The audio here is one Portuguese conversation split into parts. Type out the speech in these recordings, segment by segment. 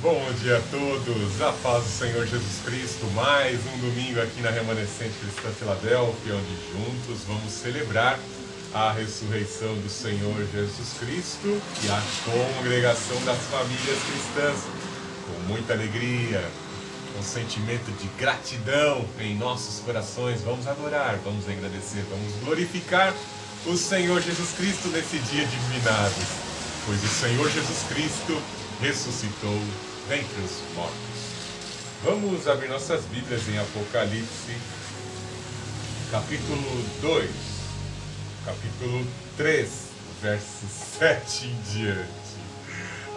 Bom dia a todos, a paz do Senhor Jesus Cristo, mais um domingo aqui na Remanescente Cristã Filadélfia, onde juntos vamos celebrar a ressurreição do Senhor Jesus Cristo e a congregação das famílias cristãs. Com muita alegria, com sentimento de gratidão em nossos corações, vamos adorar, vamos agradecer, vamos glorificar o Senhor Jesus Cristo nesse dia de finados, pois o Senhor Jesus Cristo ressuscitou dentre os mortos. Vamos abrir nossas Bíblias em Apocalipse, capítulo 2, capítulo 3, versos 7 em diante.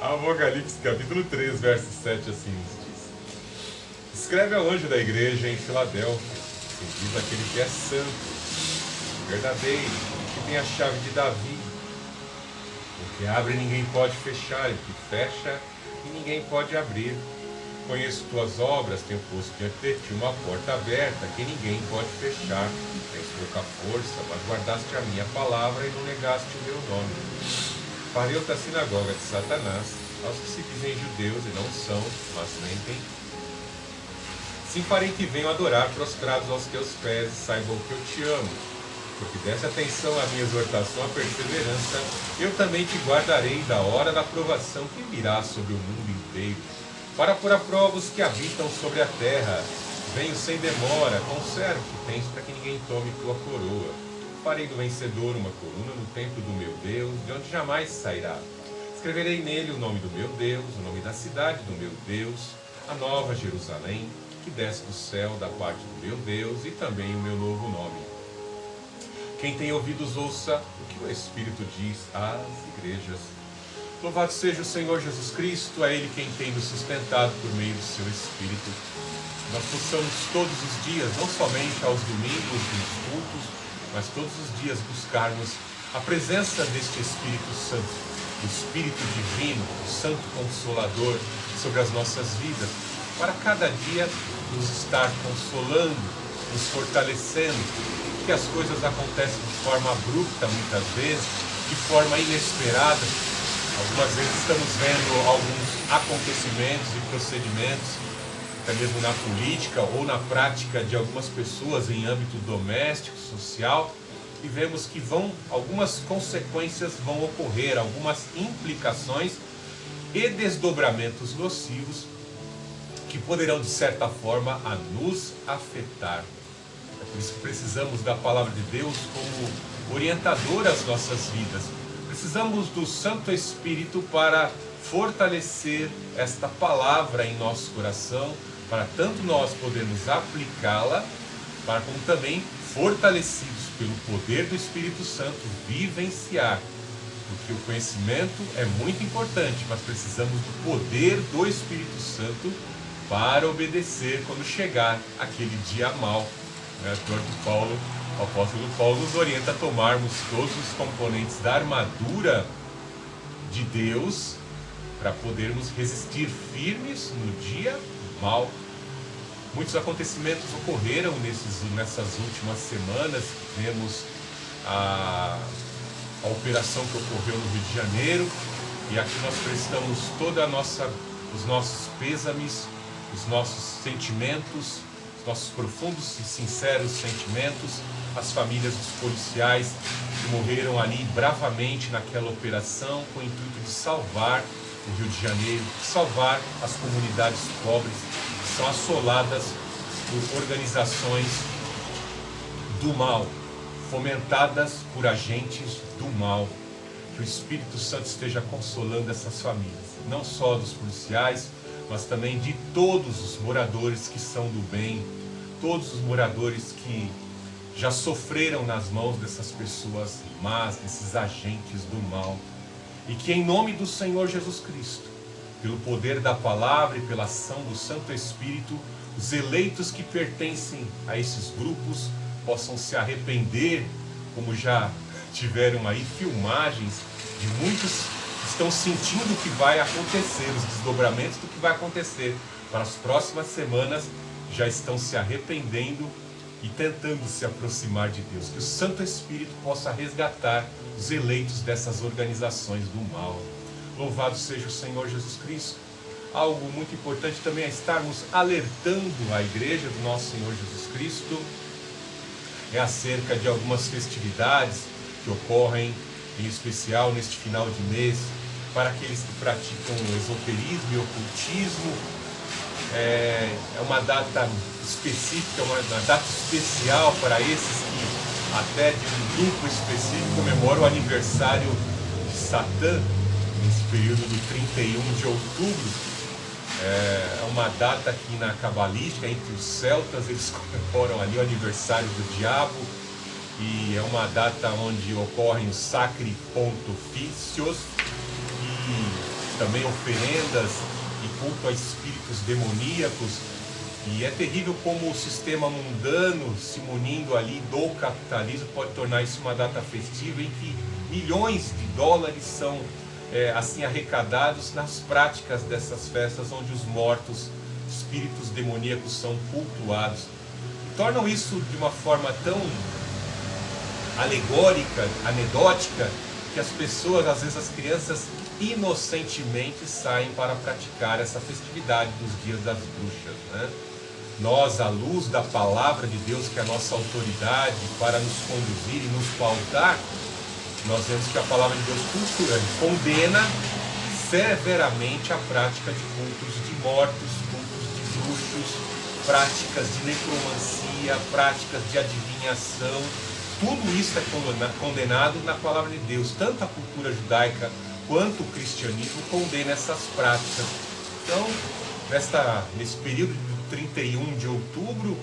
Apocalipse, capítulo 3, verso 7, assim nos diz: Escreve ao anjo da igreja em Filadélfia, assim diz aquele que é santo, verdadeiro, que tem a chave de Davi. O que abre ninguém pode fechar, e o que fecha e ninguém pode abrir. Conheço tuas obras, tenho posto diante de ti uma porta aberta que ninguém pode fechar. Tens pouca força, mas guardaste a minha palavra e não negaste o meu nome. Farei-te a sinagoga de Satanás, aos que se dizem judeus e não são, mas mentem. Sim, farei que venham adorar prostrados aos teus pés e saibam que eu te amo. Porque desse atenção à minha exortação, à perseverança, eu também te guardarei da hora da provação que virá sobre o mundo inteiro, para pôr a prova os que habitam sobre a terra. Venho sem demora, conserva o que tens, para que ninguém tome tua coroa. Farei do vencedor uma coluna no templo do meu Deus, de onde jamais sairá. Escreverei nele o nome do meu Deus, o nome da cidade do meu Deus, a nova Jerusalém, que desce do céu da parte do meu Deus, e também o meu novo nome. Quem tem ouvidos, ouça o que o Espírito diz às igrejas. Louvado seja o Senhor Jesus Cristo, é Ele quem tem nos sustentado por meio do seu Espírito. Nós possamos todos os dias, não somente aos domingos nos cultos, mas todos os dias buscarmos a presença deste Espírito Santo, o Espírito Divino, o Santo Consolador sobre as nossas vidas, para cada dia nos estar consolando, nos fortalecendo. Que as coisas acontecem de forma abrupta muitas vezes, de forma inesperada. Algumas vezes estamos vendo alguns acontecimentos e procedimentos, até mesmo na política ou na prática de algumas pessoas em âmbito doméstico, social, e vemos que algumas consequências vão ocorrer, algumas implicações e desdobramentos nocivos que poderão de certa forma a nos afetar. É por isso que precisamos da palavra de Deus como orientador às nossas vidas. Precisamos do Santo Espírito para fortalecer esta palavra em nosso coração, para tanto nós podermos aplicá-la, para como também, fortalecidos pelo poder do Espírito Santo, vivenciar. Porque o conhecimento é muito importante, mas precisamos do poder do Espírito Santo para obedecer quando chegar aquele dia mau. O apóstolo Paulo nos orienta a tomarmos todos os componentes da armadura de Deus para podermos resistir firmes no dia mau. Muitos acontecimentos ocorreram nessas últimas semanas. Vemos a operação que ocorreu no Rio de Janeiro, e aqui nós prestamos os nossos pêsames, os nossos sentimentos, nossos profundos e sinceros sentimentos, as famílias dos policiais que morreram ali bravamente naquela operação com o intuito de salvar o Rio de Janeiro, de salvar as comunidades pobres que são assoladas por organizações do mal, fomentadas por agentes do mal. Que o Espírito Santo esteja consolando essas famílias, não só dos policiais, mas também de todos os moradores que são do bem, todos os moradores que já sofreram nas mãos dessas pessoas más, desses agentes do mal. E que em nome do Senhor Jesus Cristo, pelo poder da palavra e pela ação do Santo Espírito, os eleitos que pertencem a esses grupos possam se arrepender, como já tiveram aí filmagens de muitos que estão sentindo o que vai acontecer, os desdobramentos do que vai acontecer para as próximas semanas, já estão se arrependendo e tentando se aproximar de Deus. Que o Santo Espírito possa resgatar os eleitos dessas organizações do mal. Louvado seja o Senhor Jesus Cristo. algo muito importante também é estarmos alertando a igreja do nosso Senhor Jesus Cristo acerca de algumas festividades que ocorrem, em especial neste final de mês, para aqueles que praticam esoterismo e ocultismo. É uma data específica, uma data especial para esses que até de um grupo específico comemoram o aniversário de Satã, nesse período do 31 de outubro. É uma data aqui na cabalística, entre os celtas, eles comemoram ali o aniversário do diabo, e é uma data onde ocorrem os sacri pontifícios e também oferendas e culto a espíritos demoníacos. E é terrível como o sistema mundano, se munindo ali do capitalismo, pode tornar isso uma data festiva em que milhões de dólares são assim arrecadados nas práticas dessas festas onde os mortos, espíritos demoníacos, são cultuados. Tornam isso de uma forma tão alegórica, anedótica, que as pessoas, às vezes as crianças, inocentemente saem para praticar essa festividade dos dias das bruxas, né? Nós, à luz da palavra de Deus, que é a nossa autoridade para nos conduzir e nos pautar, nós vemos que a palavra de Deus condena severamente a prática de cultos de mortos, cultos de bruxos, práticas de necromancia, práticas de adivinhação. Tudo isso é condenado na palavra de Deus. Tanto a cultura judaica quanto o cristianismo condena essas práticas. Então, nesse período de 31 de outubro,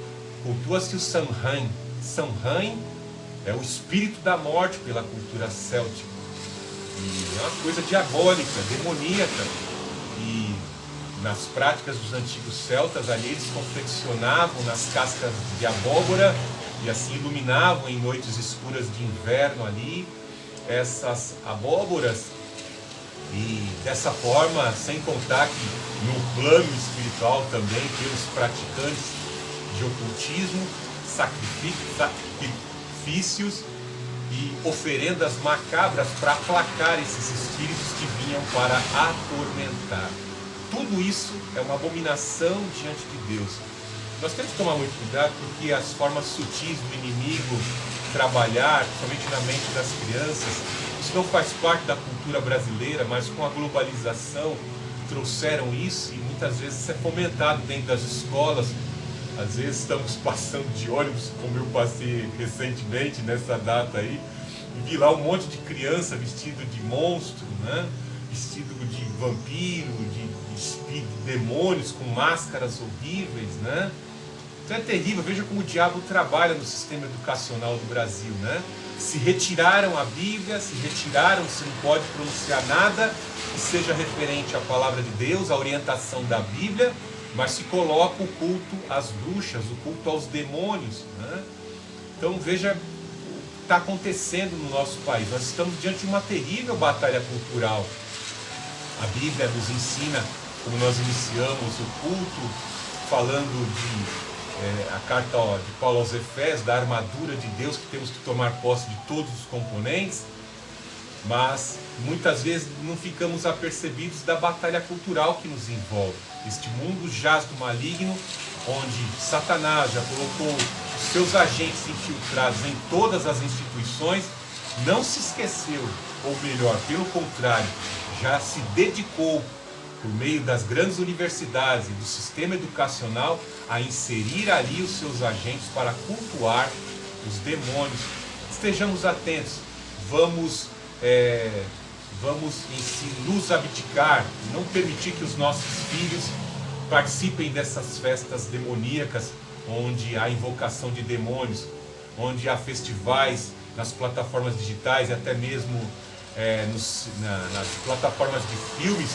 cultua-se o Samhain. Samhain é o espírito da morte pela cultura céltica. E é uma coisa diabólica, demoníaca. E nas práticas dos antigos celtas, ali eles confeccionavam nas cascas de abóbora e assim iluminavam em noites escuras de inverno ali essas abóboras. E dessa forma, sem contar que no plano espiritual também, pelos praticantes de ocultismo, sacrifícios e oferendas macabras para aplacar esses espíritos que vinham para atormentar. Tudo isso é uma abominação diante de Deus. Nós temos que tomar muito cuidado, porque as formas sutis do inimigo trabalhar, principalmente na mente das crianças, isso não faz parte da cultura brasileira, mas com a globalização trouxeram isso, e muitas vezes isso é fomentado dentro das escolas. Às vezes estamos passando de ônibus, como eu passei recentemente nessa data aí, e vi lá um monte de criança vestido de monstro, né? Vestido de vampiro, de espírito, de demônios, com máscaras horríveis, né? Então é terrível. Veja como o diabo trabalha no sistema educacional do Brasil, né? Se retiraram a Bíblia, se não pode pronunciar nada que seja referente à palavra de Deus, à orientação da Bíblia, mas se coloca o culto às bruxas, o culto aos demônios, né? Então veja o que está acontecendo no nosso país. Nós estamos diante de uma terrível batalha cultural. A Bíblia nos ensina, como nós iniciamos o culto, falando a carta de Paulo aos Efésios, da armadura de Deus, que temos que tomar posse de todos os componentes, mas muitas vezes não ficamos apercebidos da batalha cultural que nos envolve. Este mundo jaz do maligno, onde Satanás já colocou os seus agentes infiltrados em todas as instituições, não se esqueceu, ou melhor, pelo contrário, já se dedicou, por meio das grandes universidades e do sistema educacional, a inserir ali os seus agentes para cultuar os demônios. Estejamos atentos, vamos em si nos abdicar, não permitir que os nossos filhos participem dessas festas demoníacas, onde há invocação de demônios, onde há festivais nas plataformas digitais e até mesmo nas plataformas de filmes,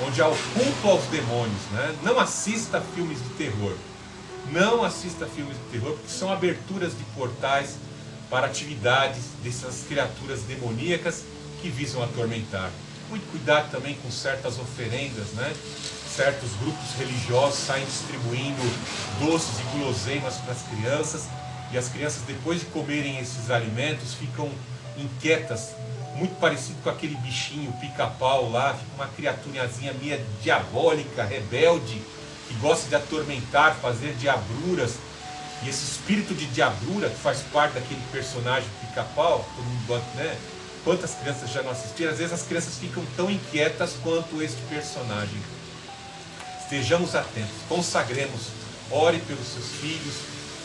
onde há o culto aos demônios, né? Não assista filmes de terror. Não assista filmes de terror, porque são aberturas de portais para atividades dessas criaturas demoníacas que visam atormentar. Muito cuidado também com certas oferendas, né? Certos grupos religiosos saem distribuindo doces e guloseimas para as crianças, e as crianças, depois de comerem esses alimentos, ficam inquietas muito parecido com aquele bichinho, pica-pau lá, fica uma criaturazinha meio diabólica, rebelde, que gosta de atormentar, fazer diabruras. E esse espírito de diabrura, que faz parte daquele personagem pica-pau, todo mundo gosta, né? Quantas crianças já não assistiram? Às vezes as crianças ficam tão inquietas quanto este personagem. Estejamos atentos, consagremos, ore pelos seus filhos,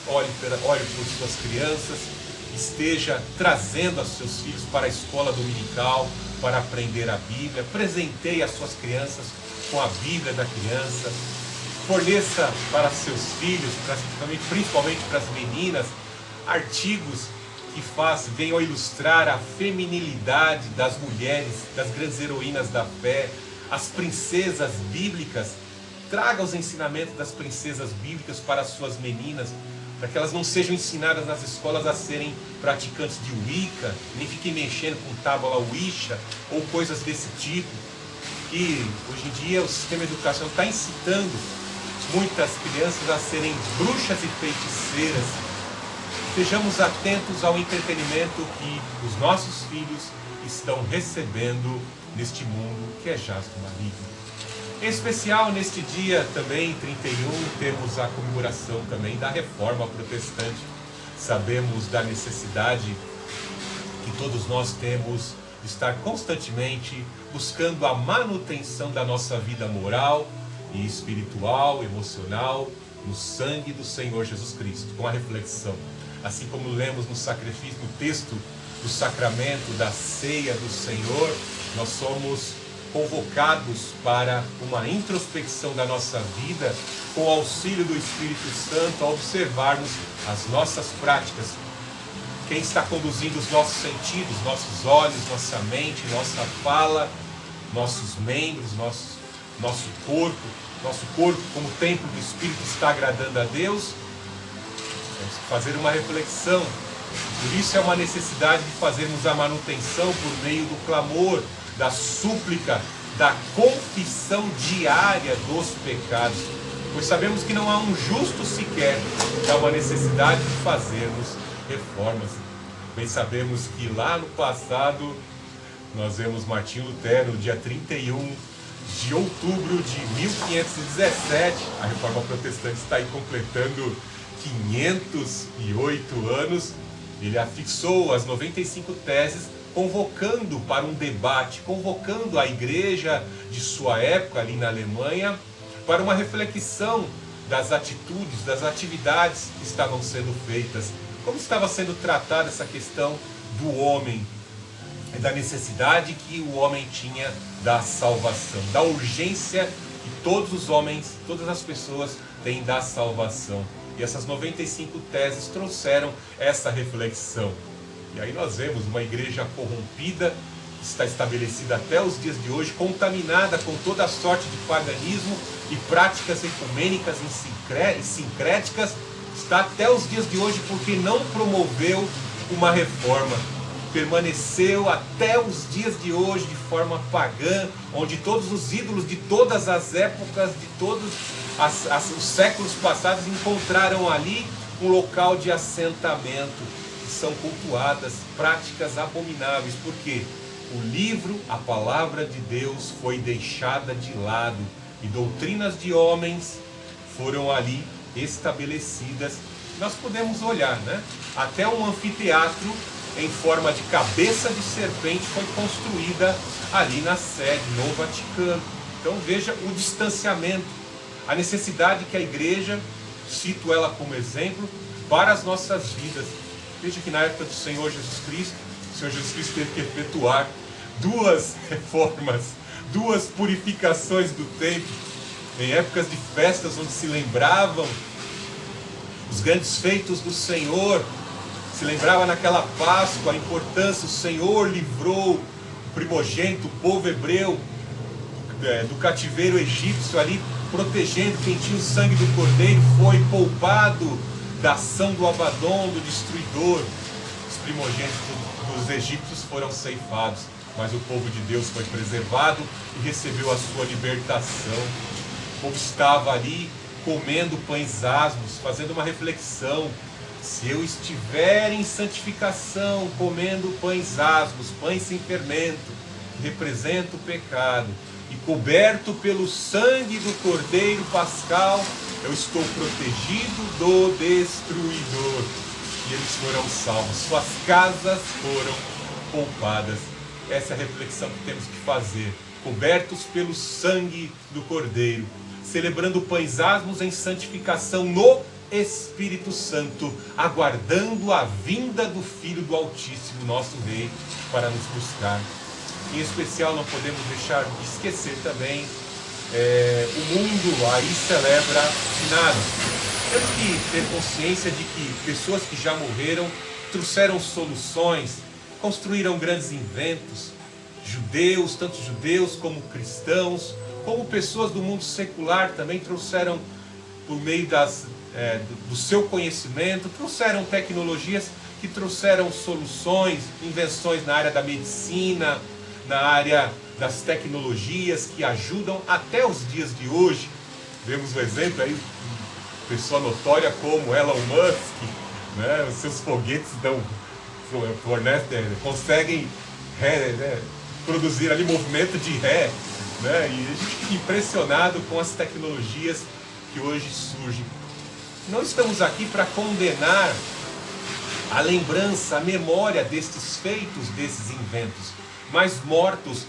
ore pelas suas crianças, esteja trazendo os seus filhos para a escola dominical, para aprender a Bíblia, presenteie as suas crianças com a Bíblia da criança, forneça para seus filhos, principalmente para as meninas, artigos que venham a ilustrar a feminilidade das mulheres, das grandes heroínas da fé, as princesas bíblicas. Traga os ensinamentos das princesas bíblicas para as suas meninas, para que elas não sejam ensinadas nas escolas a serem praticantes de Wicca, nem fiquem mexendo com tábua Ouija ou coisas desse tipo. Que hoje em dia o sistema educacional está incitando muitas crianças a serem bruxas e feiticeiras. Estejamos atentos ao entretenimento que os nossos filhos estão recebendo neste mundo que é jaz do maligno. Em especial, neste dia também, 31, temos a comemoração também da Reforma Protestante. Sabemos da necessidade que todos nós temos de estar constantemente buscando a manutenção da nossa vida moral e espiritual, emocional, no sangue do Senhor Jesus Cristo, com a reflexão. Assim como lemos no sacrifício, no texto do sacramento da ceia do Senhor, nós somos convocados para uma introspecção da nossa vida, com o auxílio do Espírito Santo, a observarmos as nossas práticas. Quem está conduzindo os nossos sentidos, nossos olhos, nossa mente, nossa fala, nossos membros, nosso corpo como templo do Espírito está agradando a Deus? Temos que fazer uma reflexão. Por isso é uma necessidade de fazermos a manutenção por meio do clamor, da súplica, da confissão diária dos pecados. Pois sabemos que não há um justo sequer, há uma necessidade de fazermos reformas. Bem sabemos que lá no passado nós vemos Martinho Lutero, no dia 31 de outubro de 1517, a Reforma Protestante está aí completando 508 anos, ele afixou as 95 teses, convocando para um debate, convocando a igreja de sua época ali na Alemanha, para uma reflexão das atitudes, das atividades que estavam sendo feitas, como estava sendo tratada essa questão do homem, da necessidade que o homem tinha da salvação, da urgência que todos os homens, todas as pessoas têm da salvação. E essas 95 teses trouxeram essa reflexão. E aí nós vemos uma igreja corrompida, que está estabelecida até os dias de hoje, contaminada com toda a sorte de paganismo e práticas ecumênicas e sincréticas, está até os dias de hoje porque não promoveu uma reforma. Permaneceu até os dias de hoje de forma pagã, onde todos os ídolos de todas as épocas, de todos os séculos passados, encontraram ali um local de assentamento. São cultuadas práticas abomináveis, porque o livro, a palavra de Deus, foi deixada de lado e doutrinas de homens foram ali estabelecidas. Nós podemos olhar, né? Até um anfiteatro em forma de cabeça de serpente foi construída ali na sede, no Vaticano. Então veja o distanciamento, a necessidade que a igreja, cito ela como exemplo, para as nossas vidas. Veja que na época do Senhor Jesus Cristo, o Senhor Jesus Cristo teve que efetuar 2 reformas, 2 purificações do templo, em épocas de festas onde se lembravam os grandes feitos do Senhor, se lembrava naquela Páscoa a importância, o Senhor livrou o primogênito, o povo hebreu, do cativeiro egípcio ali, protegendo quem tinha o sangue do cordeiro, foi poupado da ação do Abaddon, do destruidor. Os primogênitos dos egípcios foram ceifados, mas o povo de Deus foi preservado e recebeu a sua libertação. O povo estava ali comendo pães asmos, fazendo uma reflexão, Se eu estiver em santificação, comendo pães asmos, pães sem fermento, que representa o pecado, e coberto pelo sangue do Cordeiro Pascal, eu estou protegido do destruidor. E eles foram salvos, suas casas foram poupadas. Essa é a reflexão que temos que fazer. Cobertos pelo sangue do Cordeiro, celebrando pães asmos em santificação no Espírito Santo, aguardando a vinda do Filho do Altíssimo, nosso Rei, para nos buscar. Em especial, não podemos deixar de esquecer também o mundo aí celebra finados. Temos que ter consciência de que pessoas que já morreram trouxeram soluções, construíram grandes inventos. Judeus, tanto judeus como cristãos, como pessoas do mundo secular também trouxeram, por meio do seu conhecimento, trouxeram tecnologias que trouxeram soluções, invenções na área da medicina, na área das tecnologias que ajudam até os dias de hoje. Vemos o exemplo aí, pessoa notória como Elon Musk, né? Os seus foguetes conseguem produzir ali movimento de ré, né? E a gente fica impressionado com as tecnologias que hoje surgem. Não estamos aqui para condenar a lembrança, a memória destes feitos, desses inventos, mas mortos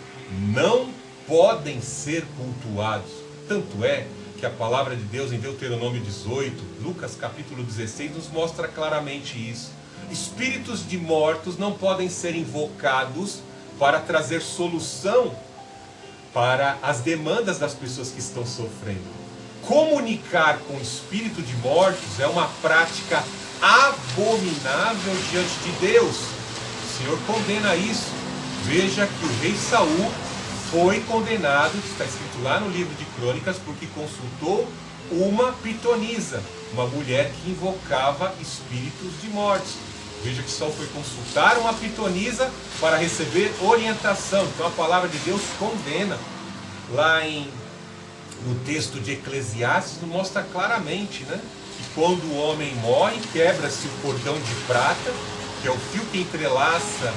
não podem ser cultuados. Tanto é que a palavra de Deus em Deuteronômio 18, Lucas capítulo 16, nos mostra claramente isso. Espíritos de mortos não podem ser invocados para trazer solução para as demandas das pessoas que estão sofrendo. Comunicar com o espírito de mortos é uma prática abominável diante de Deus. O Senhor condena isso. Veja que o rei Saul foi condenado, está escrito lá no livro de Crônicas, porque consultou uma pitonisa, uma mulher que invocava espíritos de morte. Veja que Saul foi consultar uma pitonisa para receber orientação. Então a palavra de Deus condena. Lá no texto de Eclesiastes nos mostra claramente, né, que quando o homem morre, quebra-se o cordão de prata, que é o fio que entrelaça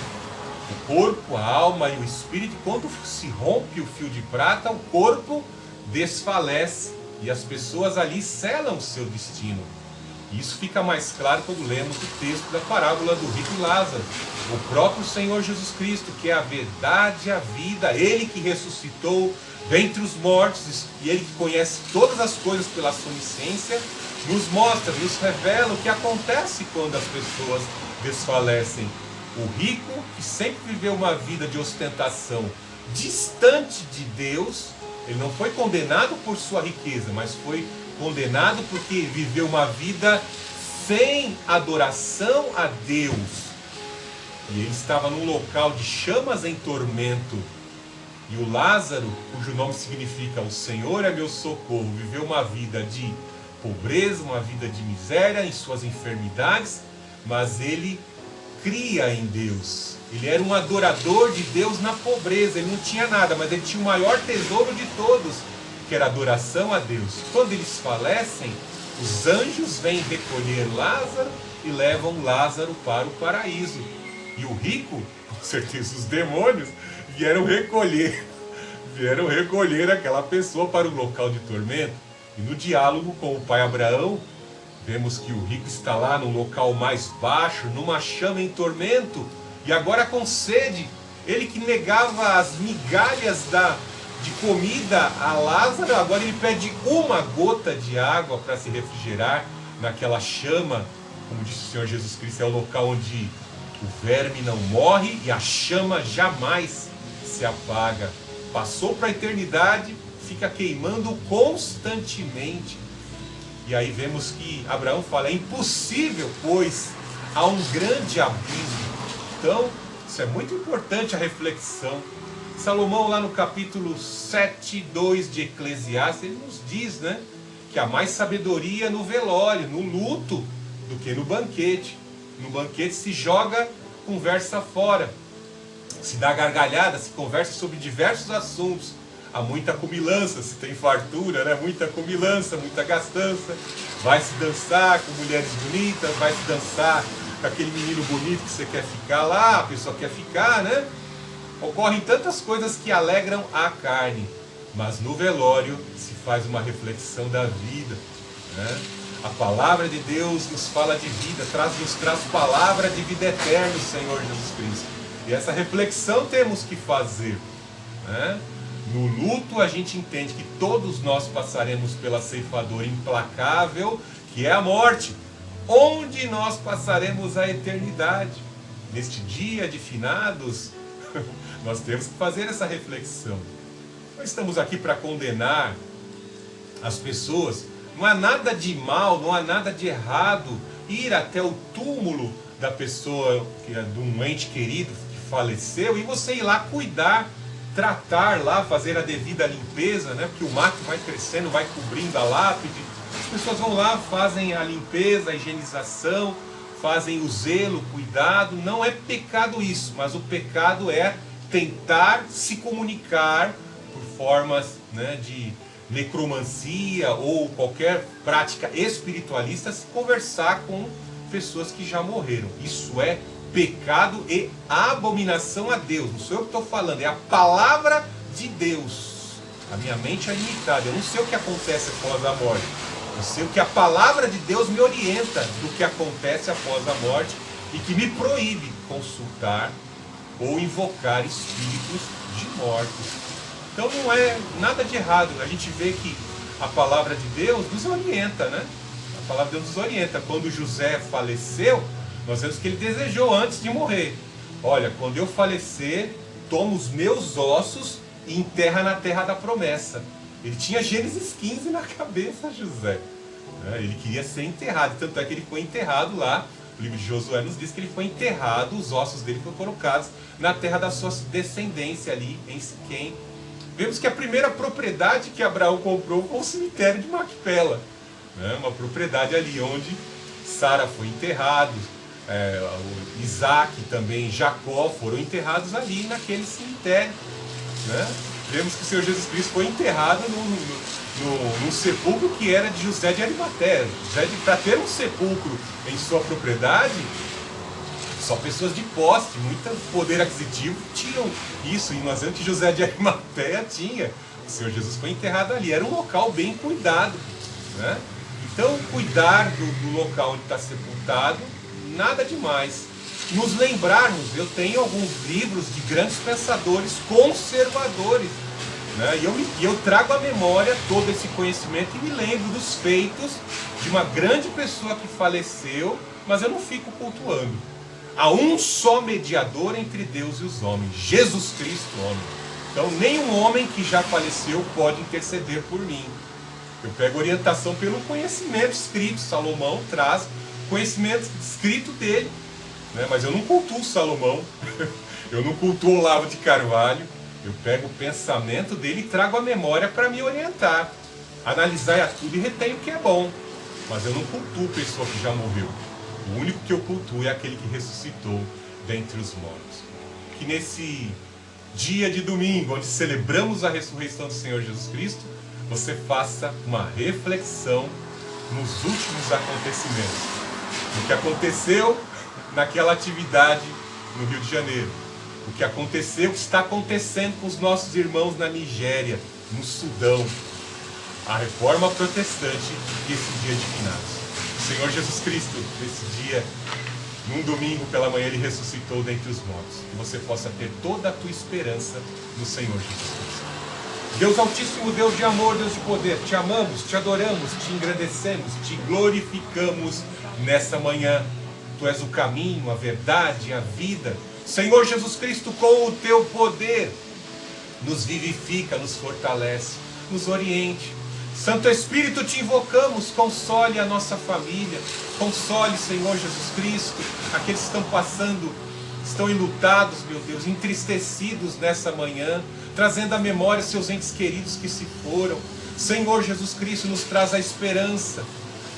o corpo, a alma e o espírito. E quando se rompe o fio de prata, o corpo desfalece e as pessoas ali selam o seu destino. Isso fica mais claro quando lemos o texto da parábola do rico e Lázaro. O próprio Senhor Jesus Cristo, que é a verdade e a vida, Ele que ressuscitou dentre os mortos e Ele que conhece todas as coisas pela sua onisciência, nos mostra, nos revela o que acontece quando as pessoas desfalecem. O rico, que sempre viveu uma vida de ostentação distante de Deus, ele não foi condenado por sua riqueza, mas foi condenado porque viveu uma vida sem adoração a Deus. E ele estava num local de chamas em tormento. E o Lázaro, cujo nome significa o Senhor é meu socorro, viveu uma vida de pobreza, uma vida de miséria em suas enfermidades, mas ele cria em Deus. Ele era um adorador de Deus na pobreza, ele não tinha nada, mas ele tinha o maior tesouro de todos, que era a adoração a Deus. Quando eles falecem, os anjos vêm recolher Lázaro e levam Lázaro para o paraíso. E o rico, com certeza os demônios, vieram recolher aquela pessoa para o local de tormento. E no diálogo com o pai Abraão, vemos que o rico está lá no local mais baixo, numa chama em tormento, e agora com sede. Ele que negava as migalhas de comida a Lázaro, agora ele pede uma gota de água para se refrigerar naquela chama. Como disse o Senhor Jesus Cristo, é o local onde o verme não morre e a chama jamais se apaga. Passou para a eternidade, fica queimando constantemente. E aí vemos que Abraão fala, é impossível, pois há um grande abismo. Então, isso é muito importante a reflexão. Salomão, lá no capítulo 7:2 de Eclesiastes, ele nos diz, né, que há mais sabedoria no velório, no luto, do que no banquete. No banquete se joga conversa fora, se dá gargalhada, se conversa sobre diversos assuntos. há muita comilança, se tem fartura, né? Muita comilança, muita gastança. Vai se dançar com mulheres bonitas, vai se dançar com aquele menino bonito que você quer ficar lá, a pessoa quer ficar, né? Ocorrem tantas coisas que alegram a carne, mas no velório se faz uma reflexão da vida, né? A palavra de Deus nos fala de vida, nos traz palavra de vida eterna, Senhor Jesus Cristo. E essa reflexão temos que fazer, né? No luto a gente entende que todos nós passaremos pela ceifadora implacável, que é a morte, onde nós passaremos a eternidade. Neste dia de finados, nós temos que fazer essa reflexão. Não estamos aqui para condenar as pessoas. Não há nada de mal, não há nada de errado ir até o túmulo da pessoa, de um ente querido que faleceu, e você ir lá cuidar, tratar lá, fazer a devida limpeza, né? Porque o mato vai crescendo, vai cobrindo a lápide. As pessoas vão lá, fazem a limpeza, a higienização, fazem o zelo, o cuidado. Não é pecado isso, mas o pecado é tentar se comunicar por formas, né, de necromancia ou qualquer prática espiritualista, se conversar com pessoas que já morreram. Isso é pecado e abominação a Deus. Não sou eu que estou falando, é a palavra de Deus. A minha mente é limitada, eu não sei o que acontece após a morte. Eu sei o que a palavra de Deus me orienta do que acontece após a morte e que me proíbe consultar ou invocar espíritos de mortos. Então não é nada de errado. A gente vê que a palavra de Deus nos orienta, né? A palavra de Deus nos orienta. Quando José faleceu, nós vemos que ele desejou antes de morrer: olha, quando eu falecer, toma os meus ossos e enterra na terra da promessa. Ele tinha Gênesis 15 na cabeça, José. Ele queria ser enterrado, tanto é que ele foi enterrado lá. O livro de Josué nos diz que ele foi enterrado, os ossos dele foram colocados na terra da sua descendência ali, em Siquém. Vemos que a primeira propriedade que Abraão comprou foi o cemitério de Macpela, né? Uma propriedade ali onde Sara foi enterrado, Isaac também, Jacó foram enterrados ali naquele cemitério, né? Vemos que o Senhor Jesus Cristo foi enterrado num sepulcro que era de José de Arimateia. Para ter um sepulcro em sua propriedade, só pessoas de posse, muito poder aquisitivo, tinham isso. E nós vemos que José de Arimateia tinha. O Senhor Jesus foi enterrado ali. Era um local bem cuidado, né? Então, cuidar do local onde está sepultado, nada demais. Nos lembrarmos, eu tenho alguns livros de grandes pensadores conservadores, né? E eu trago à memória todo esse conhecimento e me lembro dos feitos de uma grande pessoa que faleceu, mas eu não fico cultuando. Há um só mediador entre Deus e os homens, Jesus Cristo, homem. Então nenhum homem que já faleceu pode interceder por mim. Eu pego orientação pelo conhecimento escrito. Salomão traz conhecimento escrito dele, né? Mas eu não cultuo Salomão, eu não cultuo Olavo de Carvalho. Eu pego o pensamento dele e trago a memória para me orientar. Analisar tudo e retenho o que é bom. Mas eu não cultuo pessoa que já morreu. O único que eu cultuo é aquele que ressuscitou dentre os mortos. Que nesse dia de domingo, onde celebramos a ressurreição do Senhor Jesus Cristo, você faça uma reflexão nos últimos acontecimentos. O que aconteceu naquela atividade no Rio de Janeiro. O que aconteceu, o que está acontecendo com os nossos irmãos na Nigéria, no Sudão. A reforma protestante e esse dia de finados. O Senhor Jesus Cristo, nesse dia, num domingo pela manhã, Ele ressuscitou dentre os mortos. Que você possa ter toda a tua esperança no Senhor Jesus Cristo. Deus Altíssimo, Deus de amor, Deus de poder, te amamos, te adoramos, te engrandecemos, te glorificamos nessa manhã. Tu és o caminho, a verdade, a vida. Senhor Jesus Cristo, com o teu poder, nos vivifica, nos fortalece, nos oriente. Santo Espírito, te invocamos, console a nossa família, console, Senhor Jesus Cristo, aqueles que estão passando, estão enlutados, meu Deus, entristecidos nessa manhã, trazendo à memória seus entes queridos que se foram. Senhor Jesus Cristo, nos traz a esperança.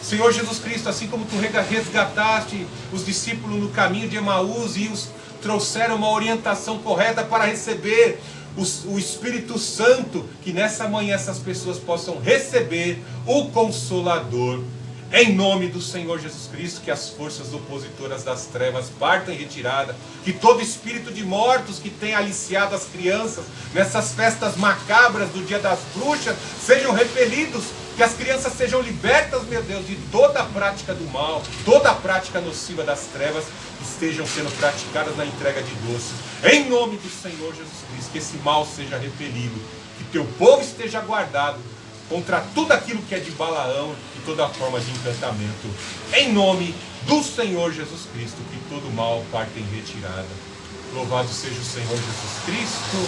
Senhor Jesus Cristo, assim como tu resgataste os discípulos no caminho de Emaús e os trouxeram uma orientação correta para receber o Espírito Santo, que nessa manhã essas pessoas possam receber o Consolador. Em nome do Senhor Jesus Cristo, que as forças opositoras das trevas partam em retirada, que todo espírito de mortos que tem aliciado as crianças nessas festas macabras do Dia das Bruxas sejam repelidos, que as crianças sejam libertas, meu Deus, de toda a prática do mal, toda a prática nociva das trevas que estejam sendo praticadas na entrega de doces. Em nome do Senhor Jesus Cristo, que esse mal seja repelido, que teu povo esteja guardado contra tudo aquilo que é de Balaão e toda forma de encantamento. Em nome do Senhor Jesus Cristo, que todo mal parte em retirada. Louvado seja o Senhor Jesus Cristo,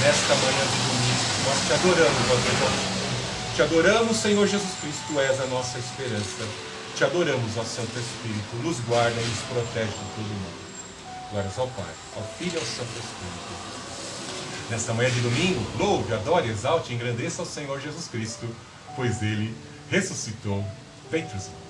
nesta manhã de domingo. Nós te adoramos, ó Deus. Te adoramos, Senhor Jesus Cristo, Tu és a nossa esperança. Te adoramos, ó Santo Espírito, nos guarda e nos protege de todo mal. Glórias ao Pai, ao Filho e ao Santo Espírito. Nesta manhã de domingo, louve, adore, exalte e engrandeça ao Senhor Jesus Cristo, pois Ele ressuscitou dentre os mortos.